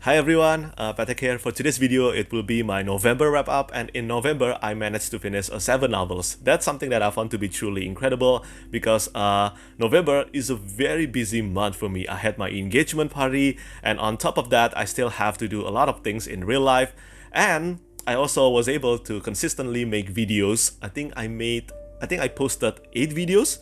Hi everyone, Petrik here. For today's video, it will be my November wrap-up, and in November, I managed to finish 7 novels. That's something that I found to be truly incredible because November is a very busy month for me. I had my engagement party, and on top of that, I still have to do a lot of things in real life, and I also was able to consistently make videos. I think I posted 8 videos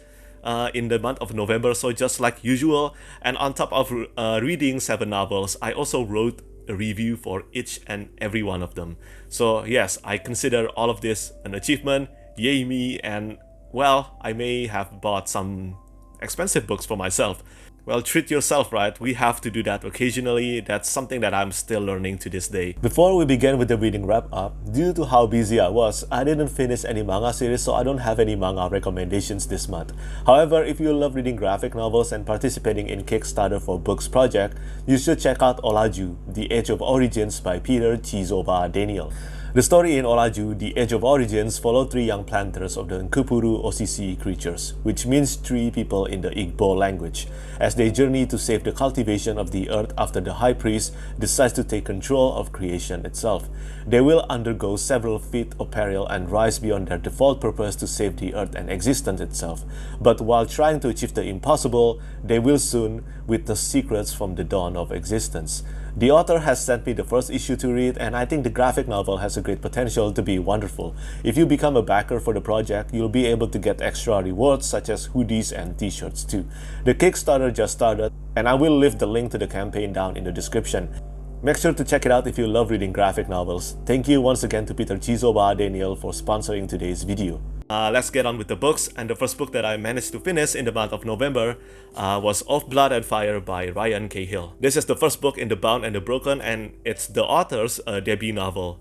in the month of November, so just like usual. And on top of reading 7 novels, I also wrote a review for each and every one of them. So yes, I consider all of this an achievement, yay me, and well, I may have bought some expensive books for myself. Well, treat yourself right, we have to do that occasionally. That's something that I'm still learning to this day. Before we begin with the reading wrap-up, due to how busy I was, I didn't finish any manga series, so I don't have any manga recommendations this month. However, if you love reading graphic novels and participating in Kickstarter for Books project, you should check out Olaju, The Age of Origins by Peter Chizoba Daniel. The story in Olaju, The Age of Origins, follow 3 young planters of the Nkupuru Osisi creatures, which means 3 people in the Igbo language, as they journey to save the cultivation of the earth after the high priest decides to take control of creation itself. They will undergo several feats of peril and rise beyond their default purpose to save the earth and existence itself. But while trying to achieve the impossible, they will soon witness secrets from the dawn of existence. The author has sent me the first issue to read, and I think the graphic novel has a great potential to be wonderful. If you become a backer for the project, you'll be able to get extra rewards such as hoodies and t-shirts too. The Kickstarter just started, and I will leave the link to the campaign down in the description. Make sure to check it out if you love reading graphic novels. Thank you once again to Peter Chizoba Daniel for sponsoring today's video. Let's get on with the books, and the first book that I managed to finish in the month of November was Of Blood and Fire by Ryan Cahill. This is the first book in The Bound and the Broken, and it's the author's debut novel.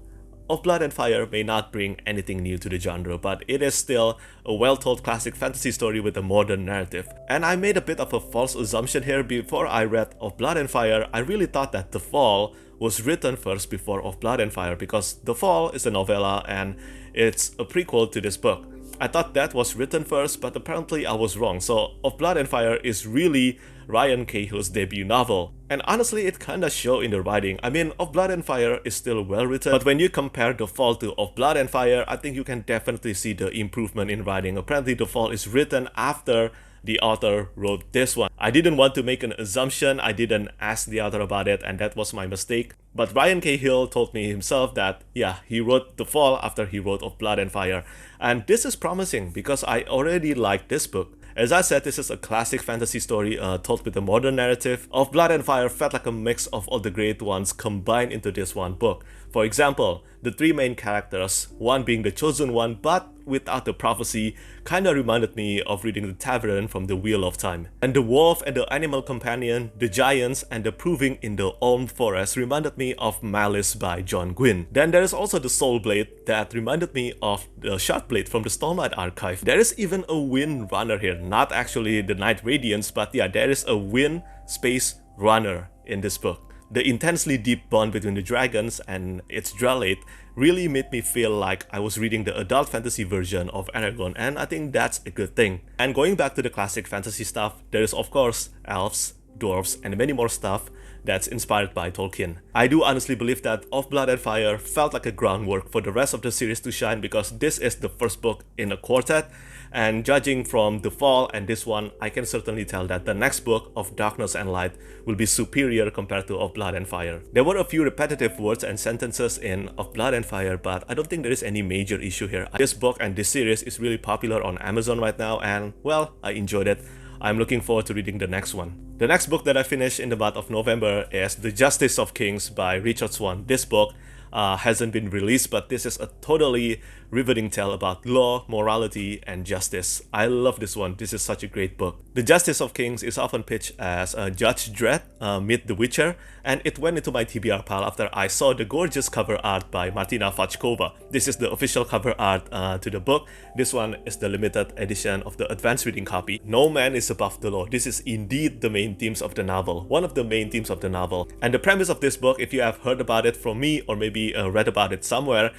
Of Blood and Fire may not bring anything new to the genre, but it is still a well-told classic fantasy story with a modern narrative. And I made a bit of a false assumption here. Before I read Of Blood and Fire, I really thought that The Fall was written first before Of Blood and Fire, because The Fall is a novella and it's a prequel to this book. I thought that was written first, but apparently I was wrong. So Of Blood and Fire is really Ryan Cahill's debut novel. And honestly, it kinda shows in the writing. I mean, Of Blood and Fire is still well written, but when you compare The Fall to Of Blood and Fire, I think you can definitely see the improvement in writing. Apparently The Fall is written after the author wrote this one. I didn't want to make an assumption, I didn't ask the author about it, and that was my mistake. But Ryan Cahill told me himself that, yeah, he wrote The Fall after he wrote Of Blood and Fire. And this is promising because I already like this book. As I said, this is a classic fantasy story told with a modern narrative. Of Blood and Fire felt like a mix of all the great ones combined into this one book. For example, the 3 main characters, one being the chosen one but without the prophecy, kinda reminded me of reading The Tavern from The Wheel of Time. And the wolf and the animal companion, the giants, and the proving in the Olm Forest reminded me of Malice by John Gwynne. Then there is also the Soul Blade that reminded me of the Shard Blade from the Stormlight Archive. There is even a Wind Runner here, not actually the Night Radiance, but yeah, there is a Wind Space Runner in this book. The intensely deep bond between the dragons and its Drellate really made me feel like I was reading the adult fantasy version of Aragon, and I think that's a good thing. And going back to the classic fantasy stuff, there is of course elves, dwarves, and many more stuff that's inspired by Tolkien. I do honestly believe that Of Blood and Fire felt like a groundwork for the rest of the series to shine, because this is the first book in a quartet, and judging from The Fall and this one, I can certainly tell that the next book, Of Darkness and Light, will be superior compared to Of Blood and Fire. There were a few repetitive words and sentences in Of Blood and Fire, but I don't think there is any major issue here. This book and this series is really popular on Amazon right now, and well, I enjoyed it. I'm looking forward to reading the next one. The next book that I finished in the month of November is The Justice of Kings by Richard Swan. This book hasn't been released, but this is a totally riveting tale about law, morality, and justice. I love this one. This is such a great book. The Justice of Kings is often pitched as a Judge Dredd meet The Witcher, and it went into my TBR pile after I saw the gorgeous cover art by Martina Vachkova. This is the official cover art to the book. This one is the limited edition of the advanced reading copy. No man is above the law. This is indeed the main themes of the novel, one of the main themes of the novel. And the premise of this book, if you have heard about it from me or maybe read about it somewhere,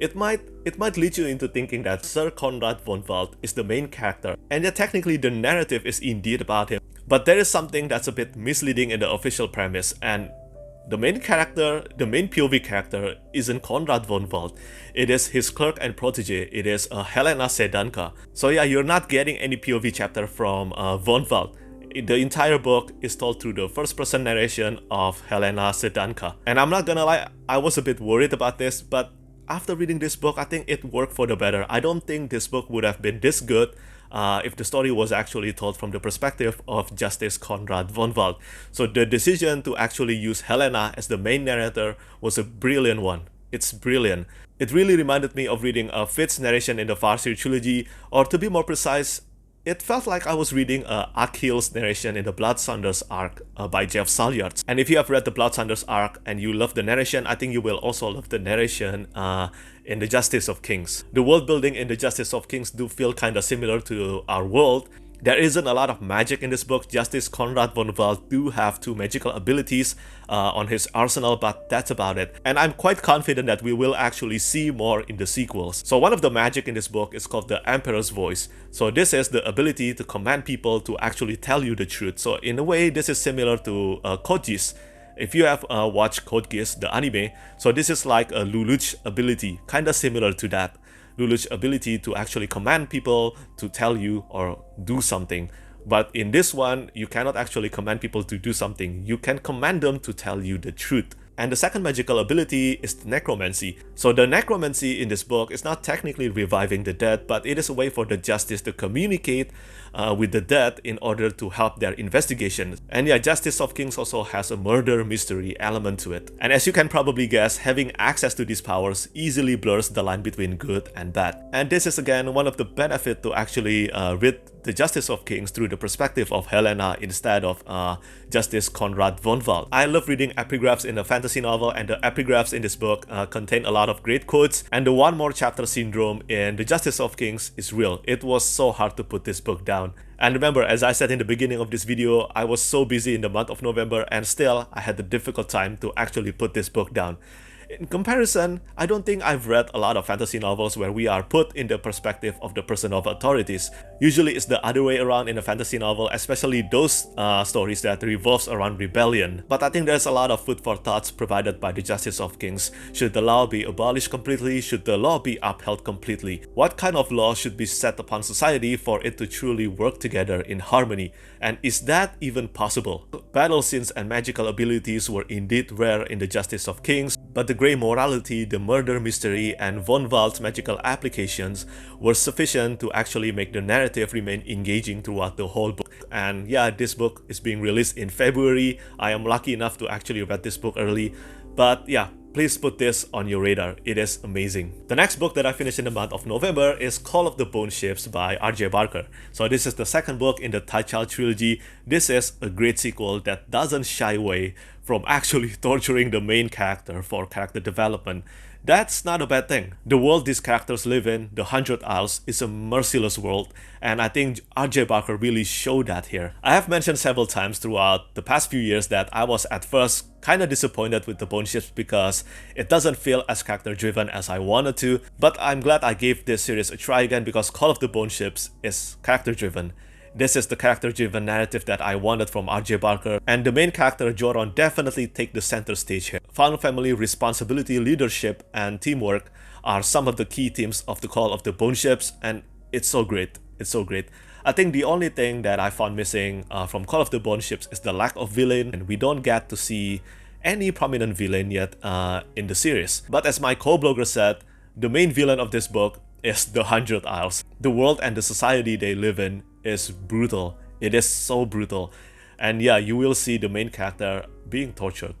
it might lead you into thinking that Sir Conrad von Wald is the main character, and yet technically the narrative is indeed about him. But there is something that's a bit misleading in the official premise, and The main character, the main POV character isn't Konrad von Waltz. It is his clerk and protege. It is Helena Sedanka. So yeah, you're not getting any POV chapter from von Waltz. The entire book is told through the first-person narration of Helena Sedanka. And I'm not gonna lie, I was a bit worried about this, but after reading this book, I think it worked for the better. I don't think this book would have been this good if the story was actually told from the perspective of Justice Konrad von Waltz. So the decision to actually use Helena as the main narrator was a brilliant one. It's brilliant. It really reminded me of reading a Fitz's narration in the Farseer trilogy, or to be more precise, it felt like I was reading Cahill's narration in the Blood Saunders arc by Jeff Salyards. And if you have read the Blood Saunders arc and you love the narration, I think you will also love the narration in the Justice of Kings. The world building in the Justice of Kings do feel kinda similar to our world. There isn't a lot of magic in this book. Justice Konrad von Waltz do have 2 magical abilities on his arsenal, but that's about it. And I'm quite confident that we will actually see more in the sequels. So one of the magic in this book is called the Emperor's Voice. So this is the ability to command people to actually tell you the truth. So in a way, this is similar to Code Geass. If you have watched Code Geass, the anime, so this is like a Lelouch ability, kinda similar to that. Lelouch's ability to actually command people to tell you or do something. But in this one, you cannot actually command people to do something. You can command them to tell you the truth. And the second magical ability is the necromancy. So the necromancy in this book is not technically reviving the dead, but it is a way for the Justice to communicate with the dead in order to help their investigation. And yeah, Justice of Kings also has a murder mystery element to it. And as you can probably guess, having access to these powers easily blurs the line between good and bad. And this is again one of the benefits to actually read the Justice of Kings through the perspective of Helena instead of Justice Konrad von Waltz. I love reading epigraphs in a fantasy novel, and the epigraphs in this book contain a lot of great quotes, and the one more chapter syndrome in the Justice of Kings is real. It was so hard to put this book down. And remember, as I said in the beginning of this video, I was so busy in the month of November, and still I had a difficult time to actually put this book down. In comparison, I don't think I've read a lot of fantasy novels where we are put in the perspective of the person of authorities. Usually it's the other way around in a fantasy novel, especially those stories that revolves around rebellion. But I think there's a lot of food for thoughts provided by the Justice of Kings. Should the law be abolished completely? Should the law be upheld completely? What kind of law should be set upon society for it to truly work together in harmony? And is that even possible? Battle scenes and magical abilities were indeed rare in the Justice of Kings, but the grey morality, the murder mystery, and von Waltz's magical applications were sufficient to actually make the narrative remain engaging throughout the whole book. And yeah, this book is being released in February. I am lucky enough to actually read this book early. But yeah, please put this on your radar. It is amazing. The next book that I finished in the month of November is Call of the Bone Ships by R.J. Barker. So this is the second book in the Child trilogy. This is a great sequel that doesn't shy away from actually torturing the main character for character development. That's not a bad thing. The world these characters live in, the 100 Isles, is a merciless world, and I think R.J. Barker really showed that here. I have mentioned several times throughout the past few years that I was at first kinda disappointed with the Bone Ships because it doesn't feel as character driven as I wanted to, but I'm glad I gave this series a try again because Call of the Bone Ships is character driven. This is the character-driven narrative that I wanted from R.J. Barker, and the main character Joron definitely take the center stage here. Found family, responsibility, leadership, and teamwork are some of the key themes of the Call of the Bone Ships, and it's so great. It's so great. I think the only thing that I found missing from Call of the Bone Ships is the lack of villain, and we don't get to see any prominent villain yet in the series. But as my co-blogger said, the main villain of this book is the 100 Isles. The world and the society they live in is brutal. It is so brutal. And yeah, you will see the main character being tortured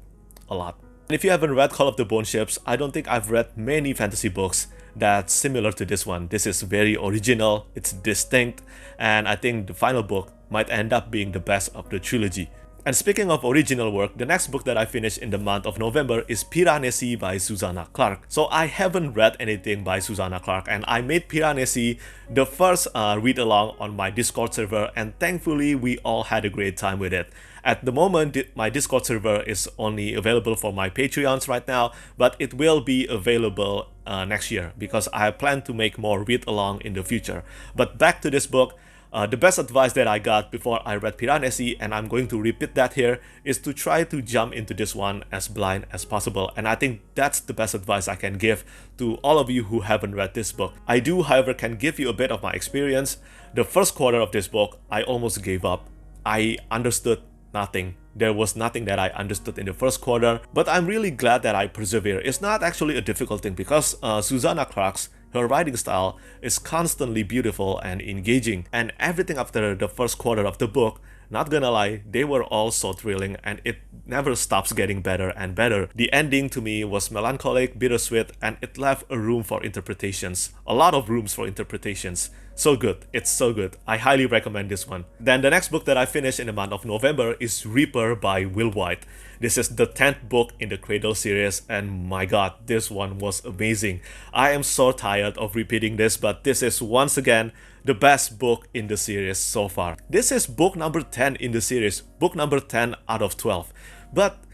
a lot. And if you haven't read Call of the Bone Ships, I don't think I've read many fantasy books that's similar to this one. This is very original, it's distinct, and I think the final book might end up being the best of the trilogy. And speaking of original work, the next book that I finished in the month of November is Piranesi by Susanna Clarke. So I haven't read anything by Susanna Clarke, and I made Piranesi the first read-along on my Discord server, and thankfully we all had a great time with it. At the moment, my Discord server is only available for my Patreons right now, but it will be available next year because I plan to make more read-along in the future. But back to this book, The best advice that I got before I read Piranesi, and I'm going to repeat that here, is to try to jump into this one as blind as possible. And I think that's the best advice I can give to all of you who haven't read this book. I do, however, can give you a bit of my experience. The first quarter of this book, I almost gave up. I understood nothing. There was nothing that I understood in the first quarter, but I'm really glad that I persevered. It's not actually a difficult thing because Susanna Clarke's her writing style is constantly beautiful and engaging, and everything after the first quarter of the book, not gonna lie, they were all so thrilling, and it never stops getting better and better. The ending to me was melancholic, bittersweet, and it left a room for interpretations. A lot of rooms for interpretations. So good. It's so good. I highly recommend this one. Then the next book that I finished in the month of November is Reaper by Wight. This is the 10th book in the Cradle series, and my god, this one was amazing. I am so tired of repeating this, but this is once again the best book in the series so far. This is book number 10 in the series, book number 10 out of 12. But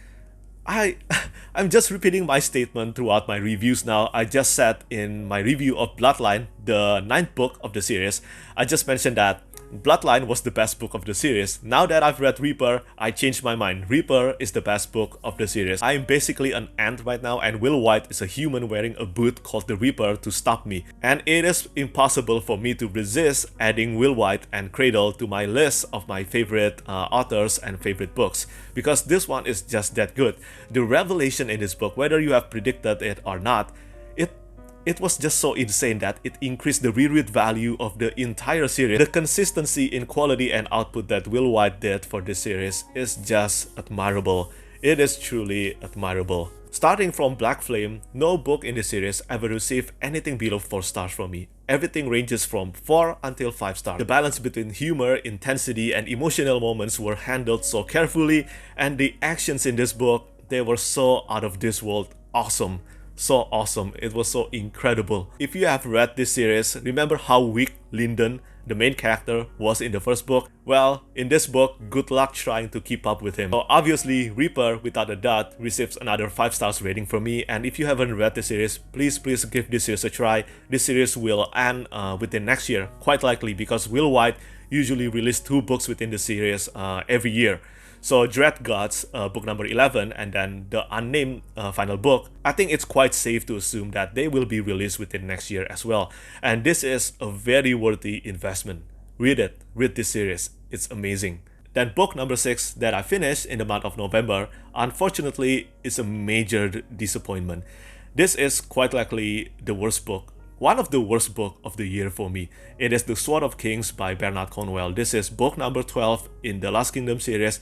I'm just repeating my statement throughout my reviews now. I just said in my review of Bloodline, the 9th book of the series, I just mentioned that Bloodline was the best book of the series. Now that I've read Reaper, I changed my mind. Reaper is the best book of the series. I'm basically an ant right now, and Wight is a human wearing a boot called the Reaper to stop me. And it is impossible for me to resist adding Wight and Cradle to my list of my favorite authors and favorite books, because this one is just that good. The revelation in this book, whether you have predicted it or not, it was just so insane that it increased the reread value of the entire series. The consistency in quality and output that Wight did for this series is just admirable. It is truly admirable. Starting from Black Flame, no book in the series ever received anything below 4 stars from me. Everything ranges from 4 until 5 stars. The balance between humor, intensity, and emotional moments were handled so carefully, and the actions in this book, they were so out of this world awesome. So awesome. It was so incredible. If you have read this series, remember how weak Lyndon, the main character, was in the first book? Well, in this book, good luck trying to keep up with him. So obviously, Reaper, without a doubt, receives another 5 stars rating from me. And if you haven't read the series, please give this series a try. This series will end within next year, quite likely, because Wight usually release 2 books within the series every year. So Dread Gods, book number 11, and then the unnamed final book, I think it's quite safe to assume that they will be released within next year as well. And this is a very worthy investment. Read it. Read this series. It's amazing. Then book number 6 that I finished in the month of November, unfortunately, is a major disappointment. This is quite likely the worst book. One of the worst book of the year for me. It is The Sword of Kings by Bernard Cornwell. This is book number 12 in the Last Kingdom series.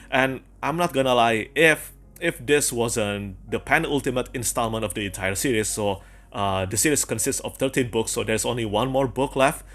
And I'm not gonna lie, if this wasn't the penultimate installment of the entire series, so the series consists of 13 books, so there's only one more book left.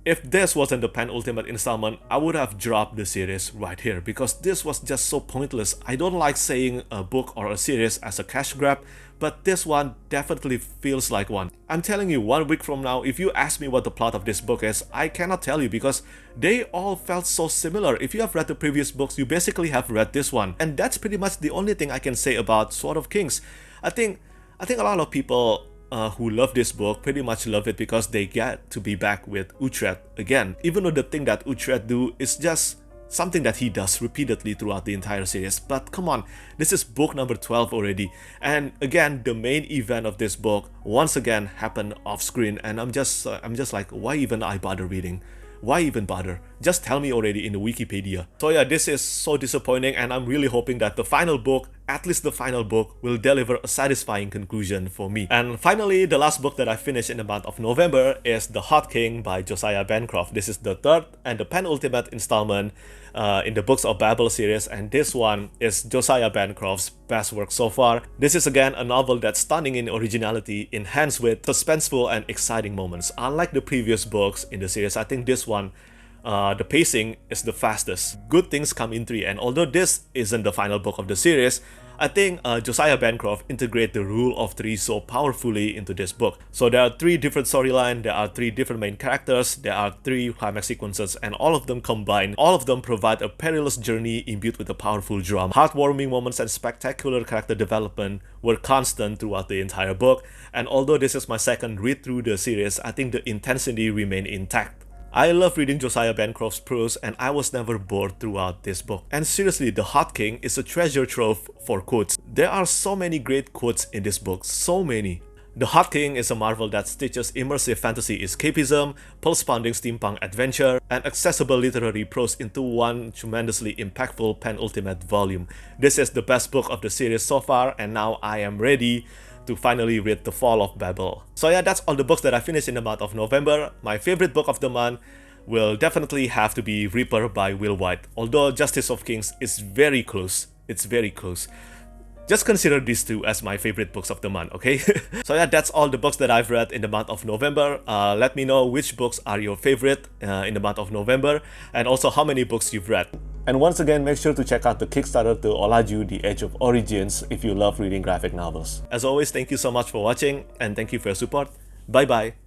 If this wasn't the penultimate installment, I would have dropped the series right here, because this was just so pointless. I don't like saying a book or a series as a cash grab, but this one definitely feels like one. I'm telling you, 1 week from now, if you ask me what the plot of this book is, I cannot tell you, because they all felt so similar. If you have read the previous books, you basically have read this one. And that's pretty much the only thing I can say about Sword of Kings. I think a lot of people who love this book pretty much love it because they get to be back with Uhtred again. Even though the thing that Uhtred do is just something that he does repeatedly throughout the entire series. But come on, this is book number 12 already. And again, the main event of this book once again happened off screen, and I'm just like, why even I bother reading? Why even bother? Just tell me already in the Wikipedia. So yeah, this is so disappointing, and I'm really hoping that the final book, at least the final book, will deliver a satisfying conclusion for me. And finally, the last book that I finished in the month of November is The Hot King by Josiah Bancroft. This is the 3rd and the penultimate installment in the Books of Babel series, and this one is Josiah Bancroft's best work so far. This is again a novel that's stunning in originality, enhanced with suspenseful and exciting moments. Unlike the previous books in the series, I think this one, the pacing is the fastest. Good things come in 3, and although this isn't the final book of the series, I think Josiah Bancroft integrates the rule of 3 so powerfully into this book. So there are 3 different storylines, there are 3 different main characters, there are 3 climax sequences, and all of them combined, all of them provide a perilous journey imbued with a powerful drama. Heartwarming moments and spectacular character development were constant throughout the entire book, and although this is my second read through the series, I think the intensity remained intact. I love reading Josiah Bancroft's prose and I was never bored throughout this book. And seriously, The Hot King is a treasure trove for quotes. There are so many great quotes in this book, so many. The Hot King is a marvel that stitches immersive fantasy escapism, pulse-pounding steampunk adventure, and accessible literary prose into one tremendously impactful penultimate volume. This is the best book of the series so far, and now I am ready to finally read The Fall of Babel. So yeah, that's all the books that I finished in the month of November. My favorite book of the month will definitely have to be Reaper by Wight, although Justice of Kings is very close. It's very close. Just consider these two as my favorite books of the month, okay? So yeah, that's all the books that I've read in the month of November. Let me know which books are your favorite in the month of November, and also how many books you've read. And once again, make sure to check out the Kickstarter to Olaju, The Age of Origins if you love reading graphic novels. As always, thank you so much for watching, and thank you for your support. Bye bye!